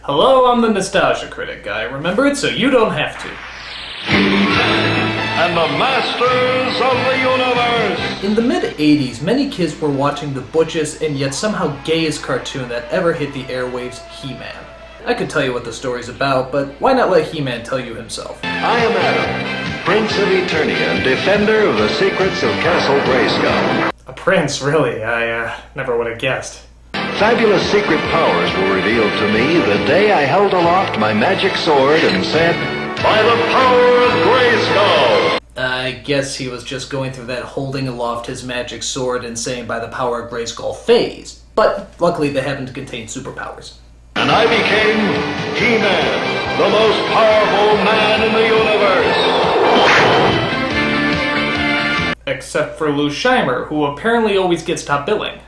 Hello, I'm the Nostalgia Critic. I remember it so you don't have to. And the Masters of the Universe! In the mid-'80s, many kids were watching the butchest and yet somehow gayest cartoon that ever hit the airwaves, He-Man. I could tell you what the story's about, but why not let He-Man tell you himself? I am Adam, Prince of Eternia and defender of the secrets of Castle Grayskull. A prince, really? I never would have guessed. Fabulous secret powers were revealed to me the day I held aloft my magic sword and said, "By the power of Grayskull!" I guess he was just going through that holding aloft his magic sword and saying "by the power of Grayskull" phase. But luckily they happen to contain superpowers. And I became He-Man, the most powerful man in the universe. Except for Lou Scheimer, who apparently always gets top billing.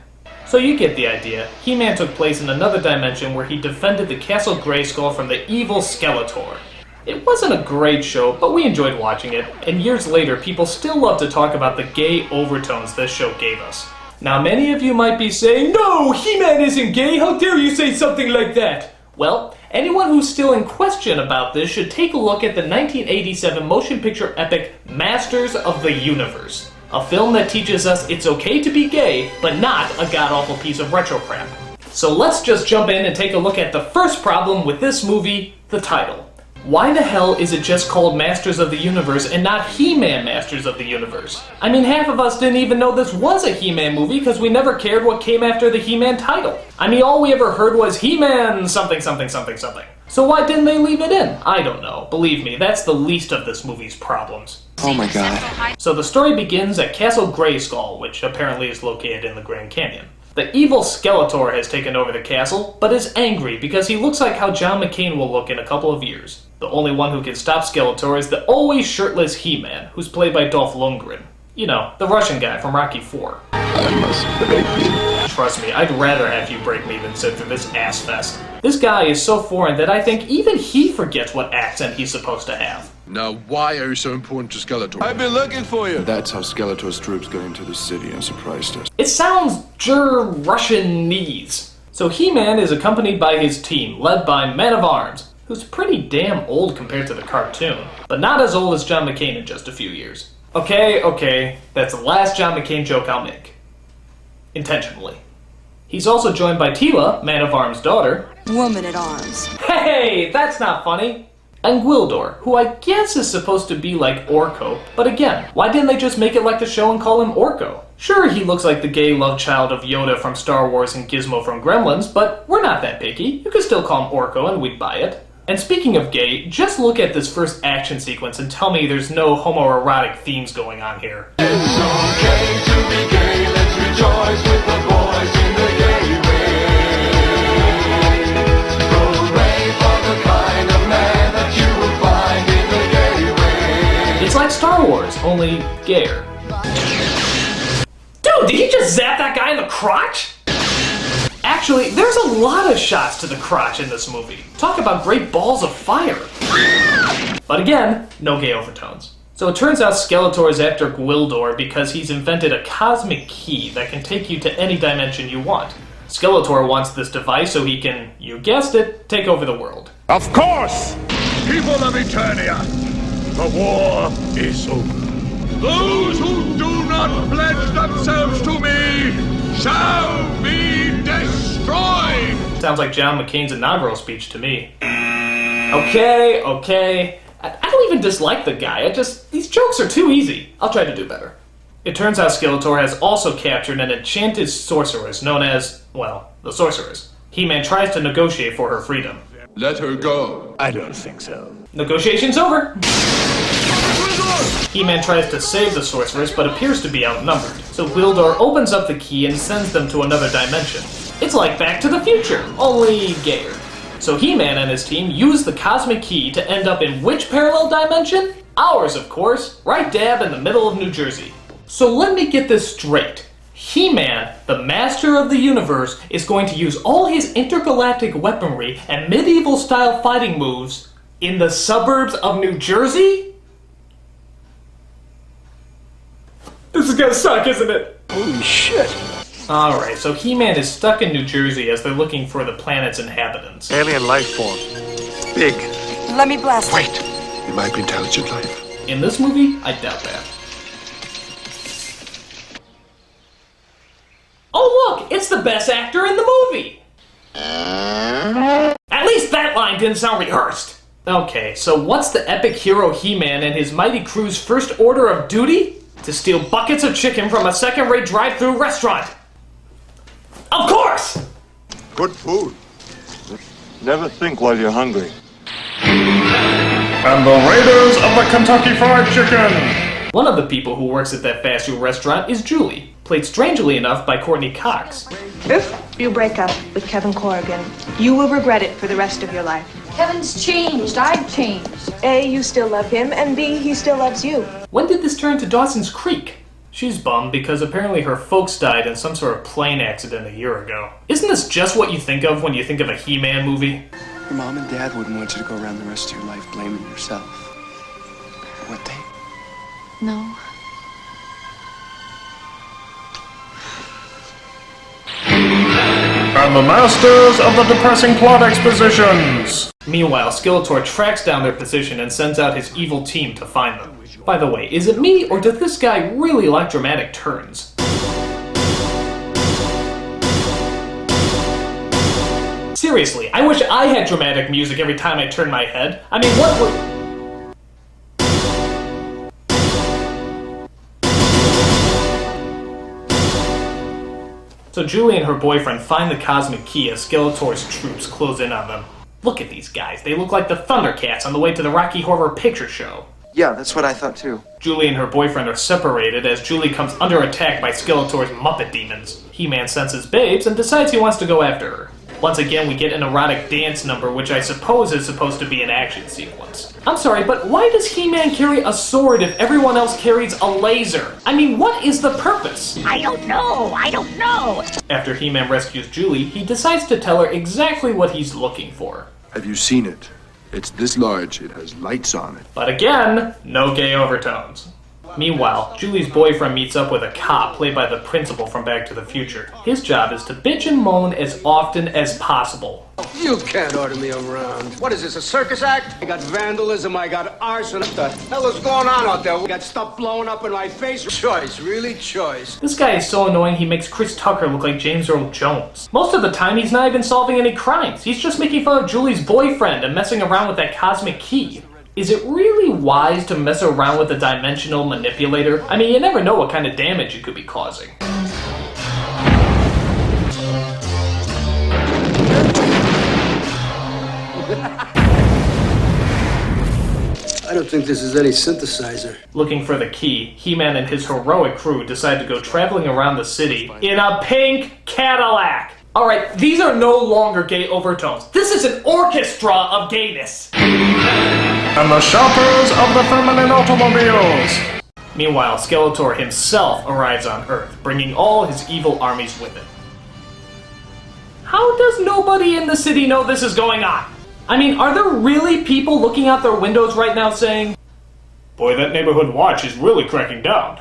So you get the idea. He-Man took place in another dimension where he defended the Castle Grayskull from the evil Skeletor. It wasn't a great show, but we enjoyed watching it, and years later people still love to talk about the gay overtones this show gave us. Now many of you might be saying, "No, He-Man isn't gay, how dare you say something like that?" Well, anyone who's still in question about this should take a look at the 1987 motion picture epic Masters of the Universe. A film that teaches us it's okay to be gay, but not a god-awful piece of retro crap. So let's just jump in and take a look at the first problem with this movie, the title. Why the hell is it just called Masters of the Universe and not He-Man Masters of the Universe? I mean, half of us didn't even know this was a He-Man movie because we never cared what came after the He-Man title. I mean, all we ever heard was He-Man something something something something. So why didn't they leave it in? I don't know. Believe me, that's the least of this movie's problems. Oh my god. So the story begins at Castle Grayskull, which apparently is located in the Grand Canyon. The evil Skeletor has taken over the castle, but is angry because he looks like how John McCain will look in a couple of years. The only one who can stop Skeletor is the always shirtless He-Man, who's played by Dolph Lundgren. You know, the Russian guy from Rocky IV. I must break you. Trust me, I'd rather have you break me than sit through this ass fest. This guy is so foreign that I think even he forgets what accent he's supposed to have. Now, why are you so important to Skeletor? I've been looking for you. That's how Skeletor's troops got into the city and surprised us. It sounds Russianese. So He-Man is accompanied by his team, led by Man of Arms, who's pretty damn old compared to the cartoon, but not as old as John McCain in just a few years. Okay, that's the last John McCain joke I'll make. Intentionally. He's also joined by Tila, Man of Arms' daughter. Woman at Arms. Hey, that's not funny! And Gwildor, who I guess is supposed to be like Orko, but again, why didn't they just make it like the show and call him Orko? Sure, he looks like the gay love child of Yoda from Star Wars and Gizmo from Gremlins, but we're not that picky. You could still call him Orko and we'd buy it. And speaking of gay, just look at this first action sequence and tell me there's no homoerotic themes going on here. It's okay to be gay, let's rejoice with the boys in the gay ring. Hooray for the kind of man that you will find in the gay ring. It's like Star Wars, only gayer. Dude, did he just zap that guy in the crotch? Actually, there's a lot of shots to the crotch in this movie. Talk about great balls of fire. But again, no gay overtones. So it turns out Skeletor is after Gwildor because he's invented a cosmic key that can take you to any dimension you want. Skeletor wants this device so he can, you guessed it, take over the world. Of course! People of Eternia, the war is over. Those who do not pledge themselves to me shall be destroyed! Sounds like John McCain's inaugural speech to me. Okay. I don't even dislike the guy, these jokes are too easy. I'll try to do better. It turns out Skeletor has also captured an enchanted sorceress known as, well, the Sorceress. He-Man tries to negotiate for her freedom. Let her go. I don't think so. Negotiation's over! He-Man tries to save the sorceress, but appears to be outnumbered. So Gwildor opens up the key and sends them to another dimension. It's like Back to the Future, only gayer. So He-Man and his team use the cosmic key to end up in which parallel dimension? Ours, of course, right dab in the middle of New Jersey. So let me get this straight. He-Man, the master of the universe, is going to use all his intergalactic weaponry and medieval-style fighting moves in the suburbs of New Jersey? This is gonna suck, isn't it? Holy shit. Alright, so He-Man is stuck in New Jersey as they're looking for the planet's inhabitants. Alien life form. Big. Let me blast. Wait. It might be intelligent life. In this movie, I doubt that. Oh look! It's the best actor in the movie! At least that line didn't sound rehearsed. Okay, so what's the epic hero He-Man and his mighty crew's first order of duty? To steal buckets of chicken from a second-rate drive-thru restaurant. Of course! Good food. Never think while you're hungry. And the Raiders of the Kentucky Fried Chicken! One of the people who works at that fast food restaurant is Julie, played strangely enough by Courtney Cox. If you break up with Kevin Corrigan, you will regret it for the rest of your life. Kevin's changed. I've changed. A, you still love him, and B, he still loves you. When did this turn to Dawson's Creek? She's bummed because apparently her folks died in some sort of plane accident a year ago. Isn't this just what you think of when you think of a He-Man movie? Your mom and dad wouldn't want you to go around the rest of your life blaming yourself. Would they? No. And the masters of the depressing plot expositions! Meanwhile, Skeletor tracks down their position and sends out his evil team to find them. By the way, is it me, or does this guy really like dramatic turns? Seriously, I wish I had dramatic music every time I turn my head. I mean, what would... So Julie and her boyfriend find the Cosmic Key as Skeletor's troops close in on them. Look at these guys, they look like the Thundercats on the way to the Rocky Horror Picture Show. Yeah, that's what I thought too. Julie and her boyfriend are separated as Julie comes under attack by Skeletor's Muppet demons. He-Man senses Babes and decides he wants to go after her. Once again, we get an erotic dance number, which I suppose is supposed to be an action sequence. I'm sorry, but why does He-Man carry a sword if everyone else carries a laser? I mean, what is the purpose? I don't know. After He-Man rescues Julie, he decides to tell her exactly what he's looking for. Have you seen it? It's this large. It has lights on it. But again, no gay overtones. Meanwhile, Julie's boyfriend meets up with a cop played by the principal from Back to the Future. His job is to bitch and moan as often as possible. You can't order me around. What is this, a circus act? I got vandalism, I got arson. What the hell is going on out there? We got stuff blowing up in my face. Choice, really choice. This guy is so annoying he makes Chris Tucker look like James Earl Jones. Most of the time he's not even solving any crimes. He's just making fun of Julie's boyfriend and messing around with that cosmic key. Is it really wise to mess around with a dimensional manipulator? I mean, you never know what kind of damage you could be causing. I don't think this is any synthesizer. Looking for the key, He-Man and his heroic crew decide to go traveling around the city in a pink Cadillac. Alright, these are no longer gay overtones. This is an orchestra of gayness. And the shoppers of the feminine automobiles! Meanwhile, Skeletor himself arrives on Earth, bringing all his evil armies with him. How does nobody in the city know this is going on? I mean, are there really people looking out their windows right now saying, "Boy, that neighborhood watch is really cracking down"?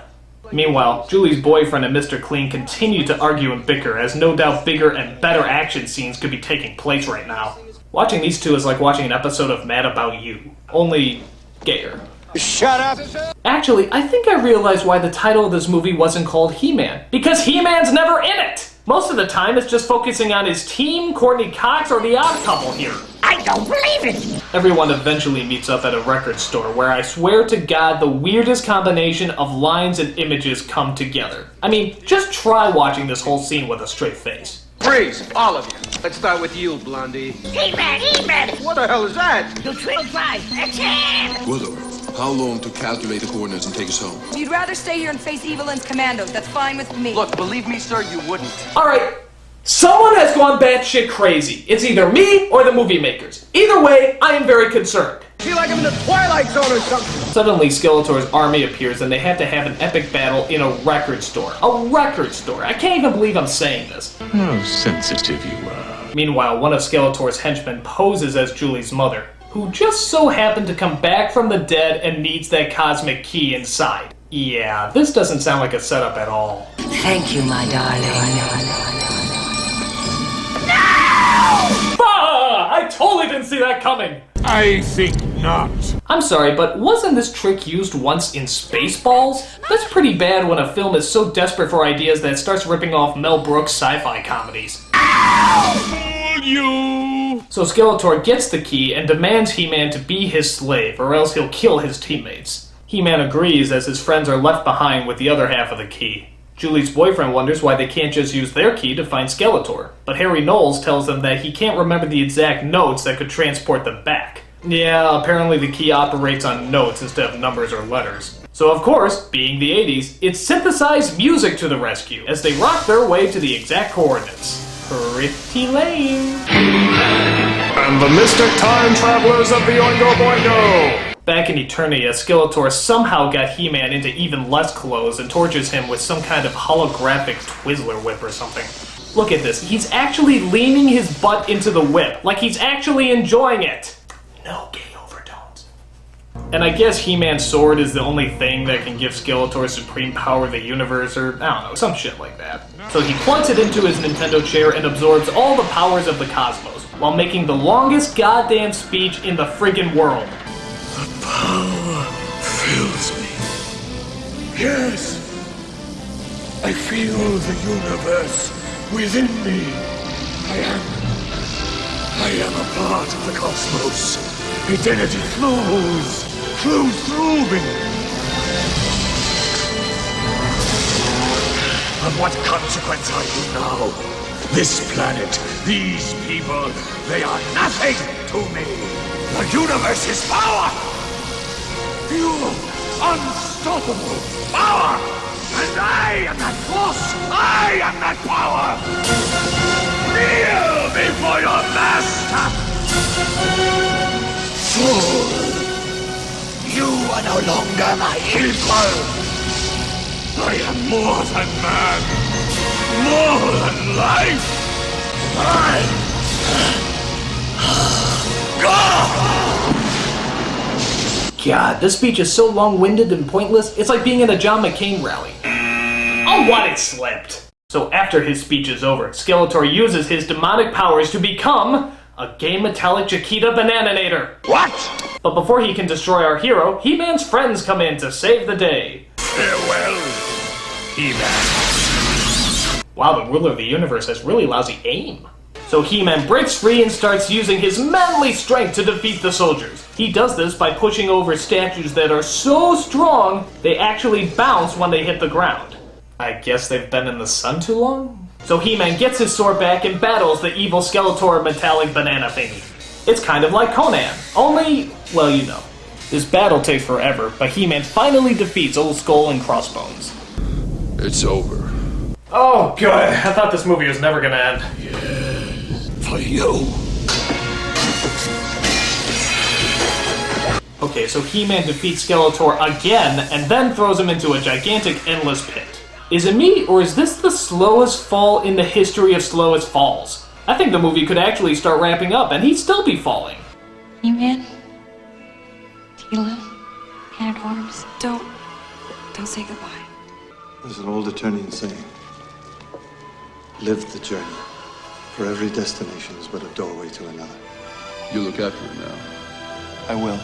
Meanwhile, Julie's boyfriend and Mr. Clean continue to argue and bicker, as no doubt bigger and better action scenes could be taking place right now. Watching these two is like watching an episode of Mad About You, only gayer. Shut up! Actually, I think I realized why the title of this movie wasn't called He-Man. Because He-Man's never in it! Most of the time, it's just focusing on his team, Courtney Cox, or the odd couple here. I don't believe it. Everyone eventually meets up at a record store where I swear to God the weirdest combination of lines and images come together. I mean, just try watching this whole scene with a straight face. Freeze, all of you. Let's start with you, Blondie. He-Man! What the hell is that? You triple drive. Attack! Willow, how long to calculate the coordinates and take us home? If you'd rather stay here and face Evelyn's commandos, that's fine with me. Look, believe me, sir, you wouldn't. Alright, someone has gone batshit crazy. It's either me or the movie makers. Either way, I am very concerned. Feel like I'm in the Twilight Zone or something. Suddenly, Skeletor's army appears and they have to have an epic battle in a record store. A record store! I can't even believe I'm saying this. How sensitive you are. Meanwhile, one of Skeletor's henchmen poses as Julie's mother, who just so happened to come back from the dead and needs that cosmic key inside. Yeah, this doesn't sound like a setup at all. Thank you, my darling. I totally didn't see that coming! I think not. I'm sorry, but wasn't this trick used once in Spaceballs? That's pretty bad when a film is so desperate for ideas that it starts ripping off Mel Brooks sci-fi comedies. Fool you! So Skeletor gets the key and demands He-Man to be his slave, or else he'll kill his teammates. He-Man agrees as his friends are left behind with the other half of the key. Julie's boyfriend wonders why they can't just use their key to find Skeletor, but Harry Knowles tells them that he can't remember the exact notes that could transport them back. Yeah, apparently the key operates on notes instead of numbers or letters. So of course, being the 80s, it's synthesized music to the rescue as they rock their way to the exact coordinates. Pretty lame. And the mystic time travelers of the Oingo Boingo! Back in Eternia, Skeletor somehow got He-Man into even less clothes and tortures him with some kind of holographic Twizzler whip or something. Look at this, he's actually leaning his butt into the whip, like he's actually enjoying it. No gay overtones. And I guess He-Man's sword is the only thing that can give Skeletor supreme power of the universe, or I don't know, some shit like that. So he plugs it into his Nintendo chair and absorbs all the powers of the cosmos, while making the longest goddamn speech in the friggin' world. The power fills me. Yes, I feel the universe within me. I am a part of the cosmos. Identity flows through me. Of what consequence are you now? This planet, these people, they are nothing to me. The universe is power! Pure, unstoppable power! And I am that force! I am that power! Kneel before your master! Fool! You are no longer my equal! I am more than man! More than life! God, this speech is so long-winded and pointless, it's like being in a John McCain rally. Oh, what, it slipped! So after his speech is over, Skeletor uses his demonic powers to become a gay metallic Chiquita Bananator. What? But before he can destroy our hero, He-Man's friends come in to save the day. Farewell, He-Man. Wow, the ruler of the universe has really lousy aim. So He-Man breaks free and starts using his manly strength to defeat the soldiers. He does this by pushing over statues that are so strong, they actually bounce when they hit the ground. I guess they've been in the sun too long? So He-Man gets his sword back and battles the evil Skeletor metallic banana thingy. It's kind of like Conan, only, well, you know. This battle takes forever, but He-Man finally defeats Old Skull and Crossbones. It's over. Oh, good. I thought this movie was never gonna end. For you. Okay, so He-Man defeats Skeletor again, and then throws him into a gigantic, endless pit. Is it me, or is this the slowest fall in the history of slowest falls? I think the movie could actually start wrapping up, and he'd still be falling. He-Man? Tila? Man at Arms? Don't say goodbye. There's an old Eternian saying. Live the journey. For every destination is but a doorway to another. You look after him now. I will.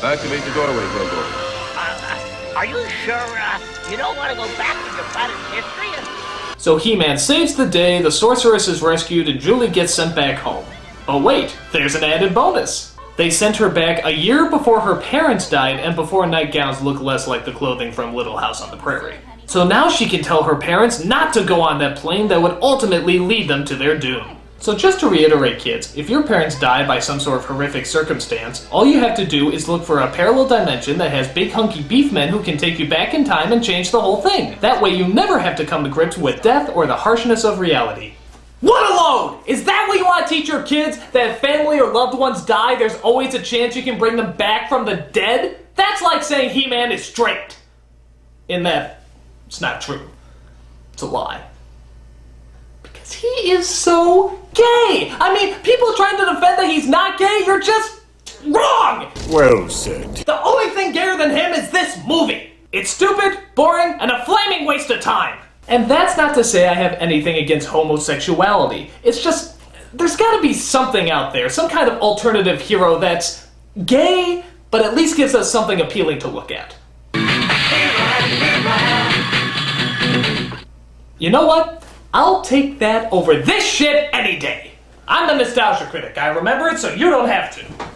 Activate the doorway, Gogo. Are you sure, you don't want to go back to your planet's history? So He-Man saves the day, the sorceress is rescued, and Julie gets sent back home. But wait, there's an added bonus. They sent her back a year before her parents died and before nightgowns look less like the clothing from Little House on the Prairie. So now she can tell her parents not to go on that plane that would ultimately lead them to their doom. So just to reiterate, kids, if your parents die by some sort of horrific circumstance, all you have to do is look for a parallel dimension that has big hunky beef men who can take you back in time and change the whole thing. That way you never have to come to grips with death or the harshness of reality. What a load! Is that what you want to teach your kids? That if family or loved ones die, there's always a chance you can bring them back from the dead? That's like saying He-Man is straight. In that, it's not true. It's a lie. Because he is so gay! I mean, people trying to defend that he's not gay, you're just wrong! Well said. The only thing gayer than him is this movie! It's stupid, boring, and a flaming waste of time. And that's not to say I have anything against homosexuality. It's just, there's gotta be something out there, some kind of alternative hero that's gay, but at least gives us something appealing to look at. You know what? I'll take that over this shit any day. I'm the Nostalgia Critic. I remember it so you don't have to.